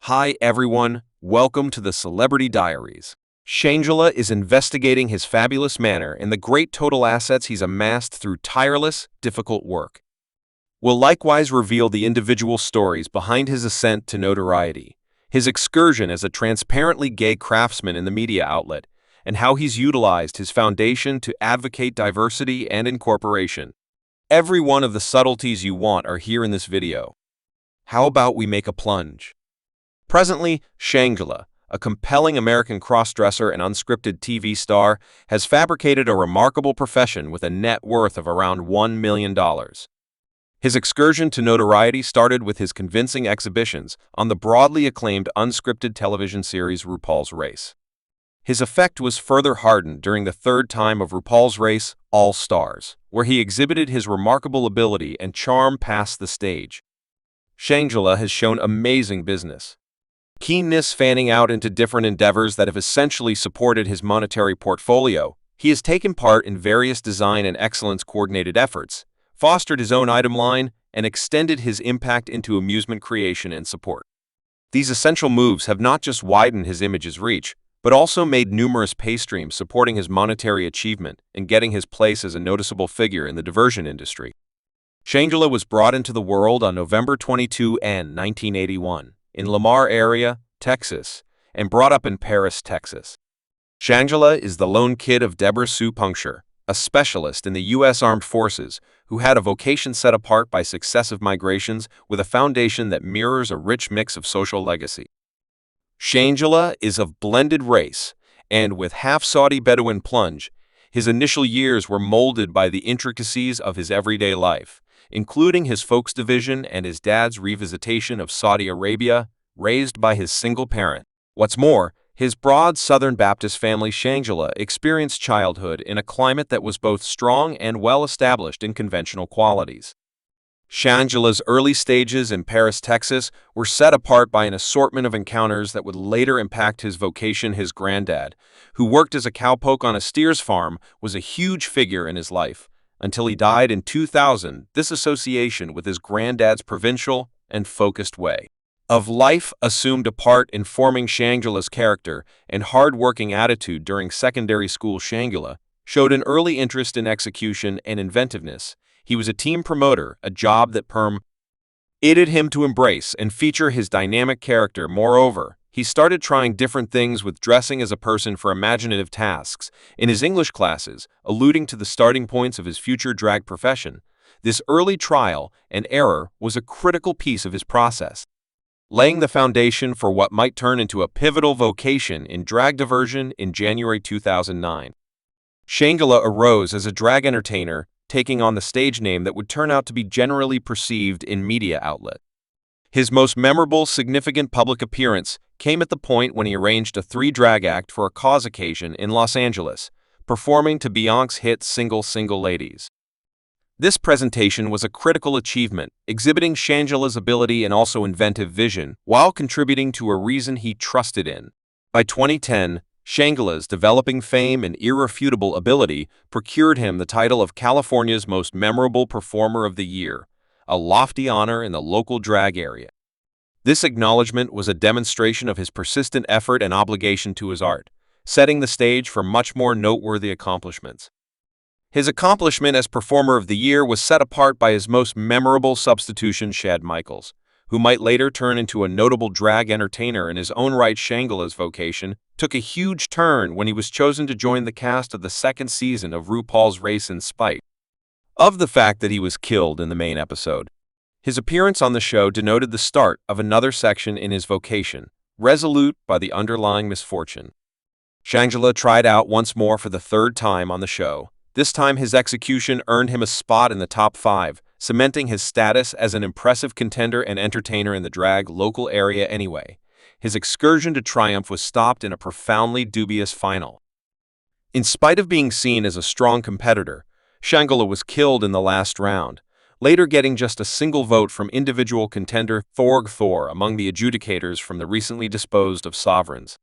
Hi everyone, welcome to the Celebrity Diaries. Shangela is investigating his fabulous manner and the great total assets he's amassed through tireless, difficult work. We'll likewise reveal the individual stories behind his ascent to notoriety, his excursion as a transparently gay craftsman in the media outlet, and how he's utilized his foundation to advocate diversity and incorporation. Every one of the subtleties you want are here in this video. How about we make a plunge? Presently, Shangela, a compelling American crossdresser and unscripted TV star, has fabricated a remarkable profession with a net worth of around $1 million. His excursion to notoriety started with his convincing exhibitions on the broadly acclaimed unscripted television series RuPaul's Race. His effect was further hardened during the third time of RuPaul's Race, All Stars, where he exhibited his remarkable ability and charm past the stage. Shangela has shown amazing business. Keenness fanning out into different endeavors that have essentially supported his monetary portfolio. He has taken part in various design and excellence coordinated efforts, fostered his own item line, and extended his impact into amusement creation and support. These essential moves have not just widened his image's reach, but also made numerous pay streams supporting his monetary achievement and getting his place as a noticeable figure in the diversion industry. Shangela was brought into the world on November 22, 1981. In Lamar area, Texas, and brought up in Paris, Texas. Shangela is the lone kid of Deborah Sue Puncture, a specialist in the U.S. Armed Forces who had a vocation set apart by successive migrations with a foundation that mirrors a rich mix of social legacy. Shangela is of blended race, and with half Saudi Bedouin plunge, his initial years were molded by the intricacies of his everyday life, including his folks division and his dad's revisitation of Saudi Arabia, raised by his single parent. What's more, his broad Southern Baptist family Shangela experienced childhood in a climate that was both strong and well-established in conventional qualities. Shangela's early stages in Paris, Texas were set apart by an assortment of encounters that would later impact his vocation. His granddad, who worked as a cowpoke on a steers farm, was a huge figure in his life. Until he died in 2000, this association with his granddad's provincial and focused way of life assumed a part in forming Shangela's character and hard-working attitude. During secondary school, Shangela showed an early interest in execution and inventiveness. He was a team promoter, a job that permitted him to embrace and feature his dynamic character. Moreover, he started trying different things with dressing as a person for imaginative tasks in his English classes, alluding to the starting points of his future drag profession. This early trial and error was a critical piece of his process, laying the foundation for what might turn into a pivotal vocation in drag diversion. In January 2009, Shangela arose as a drag entertainer, taking on the stage name that would turn out to be generally perceived in media outlet. His most memorable, significant public appearance came at the point when he arranged a 3-drag act for a cause occasion in Los Angeles, performing to Beyonce's hit single Single Ladies. This presentation was a critical achievement, exhibiting Shangela's ability and also inventive vision, while contributing to a reason he trusted in. By 2010, Shangela's developing fame and irrefutable ability procured him the title of California's Most Memorable Performer of the Year, a lofty honor in the local drag area. This acknowledgement was a demonstration of his persistent effort and obligation to his art, setting the stage for much more noteworthy accomplishments. His accomplishment as Performer of the Year was set apart by his most memorable substitution, Shad Michaels, who might later turn into a notable drag entertainer in his own right. Shangela's vocation took a huge turn when he was chosen to join the cast of the second season of RuPaul's Race in spite of the fact that he was killed in the main episode. His appearance on the show denoted the start of another section in his vocation, resolute by the underlying misfortune. Shangela tried out once more for the third time on the show. This time his execution earned him a spot in the top 5, cementing his status as an impressive contender and entertainer in the drag local area. Anyway, his excursion to triumph was stopped in a profoundly dubious final. In spite of being seen as a strong competitor, Shangela was killed in the last round, later getting just a single vote from individual contender Thor among the adjudicators from the recently disposed of Sovereigns.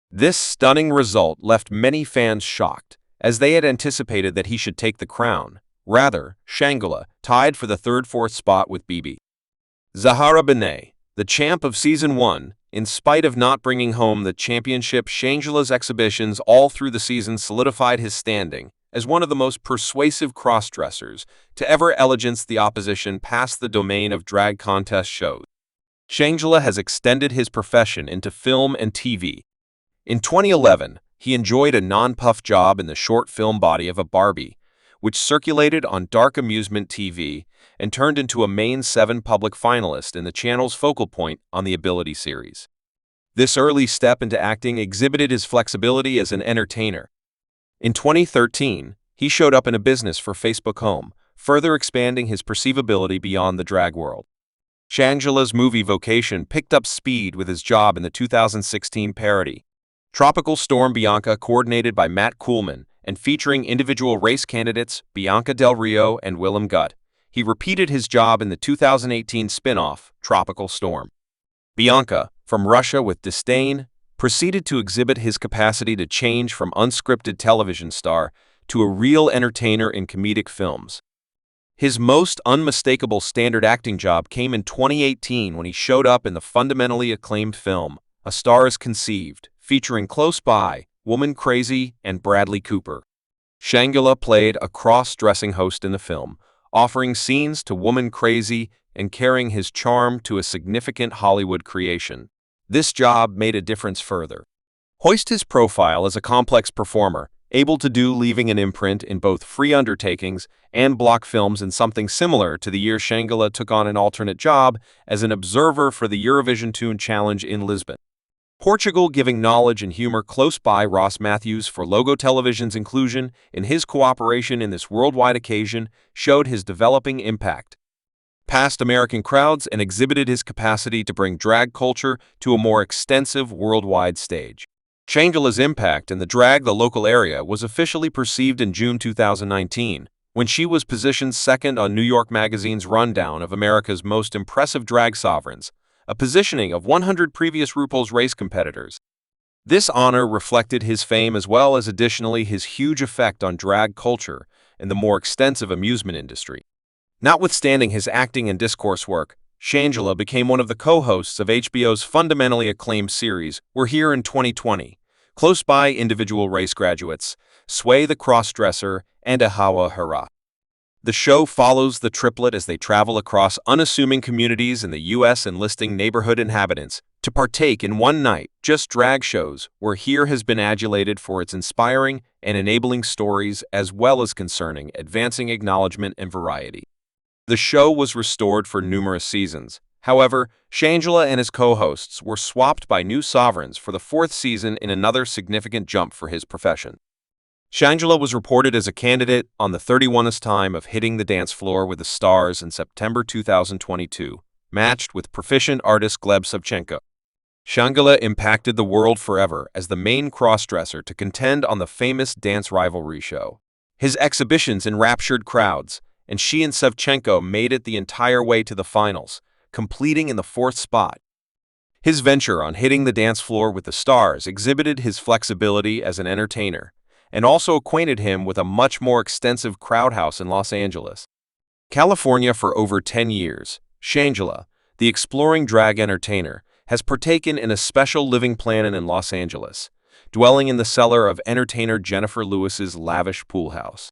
This stunning result left many fans shocked, as they had anticipated that he should take the crown. Rather, Shangela tied for the 3rd-4th spot with Bibi Zahara Benet, the champ of Season 1, In spite of not bringing home the championship, Shangela's exhibitions all through the season solidified his standing as one of the most persuasive cross-dressers to ever elegance the opposition past the domain of drag contest shows. Shangela has extended his profession into film and TV. In 2011, he enjoyed a non-puff job in the short film Body of a Barbie, which circulated on Dark Amusement TV and turned into a main 7 public finalist in the channel's Focal Point on the Ability series. This early step into acting exhibited his flexibility as an entertainer. In 2013, he showed up in a business for Facebook Home, further expanding his perceivability beyond the drag world. Shangela's movie vocation picked up speed with his job in the 2016 parody Tropical Storm Bianca, coordinated by Matt Kuhlman and featuring individual race candidates Bianca Del Rio and Willem Gutt. He repeated his job in the 2018 spin-off Tropical Storm. Bianca, from Russia with Disdain, proceeded to exhibit his capacity to change from unscripted television star to a real entertainer in comedic films. His most unmistakable standard acting job came in 2018 when he showed up in the fundamentally acclaimed film A Star is Conceived, featuring Close By, Woman Crazy, and Bradley Cooper. Shangela played a cross-dressing host in the film, offering scenes to Woman Crazy and carrying his charm to a significant Hollywood creation. This job made a difference further. Hoist his profile as a complex performer, able to do leaving an imprint in both free undertakings and block films, in something similar to the year Shangela took on an alternate job as an observer for the Eurovision Tune Challenge in Lisbon. Portugal, giving knowledge and humor Close By Ross Matthews for Logo Television's inclusion in his cooperation in this worldwide occasion showed his developing impact past American crowds and exhibited his capacity to bring drag culture to a more extensive worldwide stage. Shangela's impact in the drag the local area was officially perceived in June 2019, when she was positioned second on New York Magazine's rundown of America's most impressive drag sovereigns, a positioning of 100 previous RuPaul's race competitors. This honor reflected his fame as well as additionally his huge effect on drag culture and the more extensive amusement industry. Notwithstanding his acting and discourse work, Shangela became one of the co-hosts of HBO's fundamentally acclaimed series We're Here in 2020, Close By Individual Race Graduates, Sway the Crossdresser, and Ahawa Hara. The show follows the triplet as they travel across unassuming communities in the U.S. enlisting neighborhood inhabitants to partake in one night just drag shows. We're Here has been adulated for its inspiring and enabling stories as well as concerning, advancing acknowledgement and variety. The show was restored for numerous seasons. However, Shangela and his co-hosts were swapped by new sovereigns for the 4th season in another significant jump for his profession. Shangela was reported as a candidate on the 31st time of Hitting the Dance Floor with the Stars in September 2022, matched with proficient artist Gleb Savchenko. Shangela impacted the world forever as the main crossdresser to contend on the famous dance rivalry show. His exhibitions enraptured crowds, and she and Savchenko made it the entire way to the finals, completing in the 4th spot. His venture on Hitting the Dance Floor with the Stars exhibited his flexibility as an entertainer, and also acquainted him with a much more extensive crowd house in Los Angeles, California. For over 10 years, Shangela, the exploring drag entertainer, has partaken in a special living plan in Los Angeles, dwelling in the cellar of entertainer Jennifer Lewis's lavish pool house.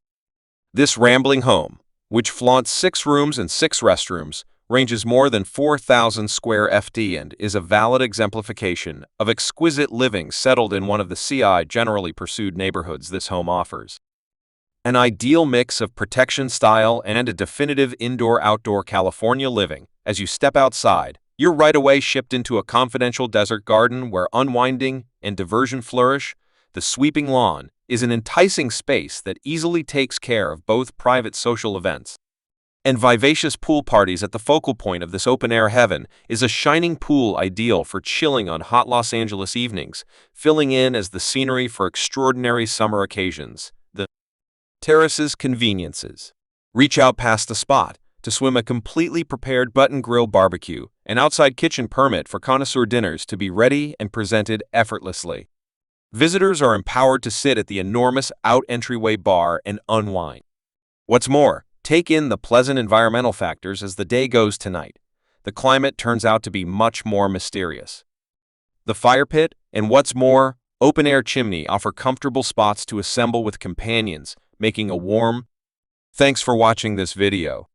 This rambling home, which flaunts 6 rooms and 6 restrooms, ranges more than 4,000 square ft and is a valid exemplification of exquisite living settled in one of the CI generally pursued neighborhoods this home offers. An ideal mix of protection style and a definitive indoor-outdoor California living. As you step outside, you're right away shipped into a confidential desert garden where unwinding and diversion flourish. The sweeping lawn is an enticing space that easily takes care of both private social events and vivacious pool parties. At the focal point of this open-air heaven is a shining pool ideal for chilling on hot Los Angeles evenings, filling in as the scenery for extraordinary summer occasions. The terrace's conveniences reach out past the spot to swim a completely prepared button-grill barbecue, an outside kitchen permit for connoisseur dinners to be ready and presented effortlessly. Visitors are empowered to sit at the enormous out-entryway bar and unwind. What's more, take in the pleasant environmental factors as the day goes tonight. The climate turns out to be much more mysterious. The fire pit, and what's more, open-air chimney offer comfortable spots to assemble with companions, making a warm. Thanks for watching this video.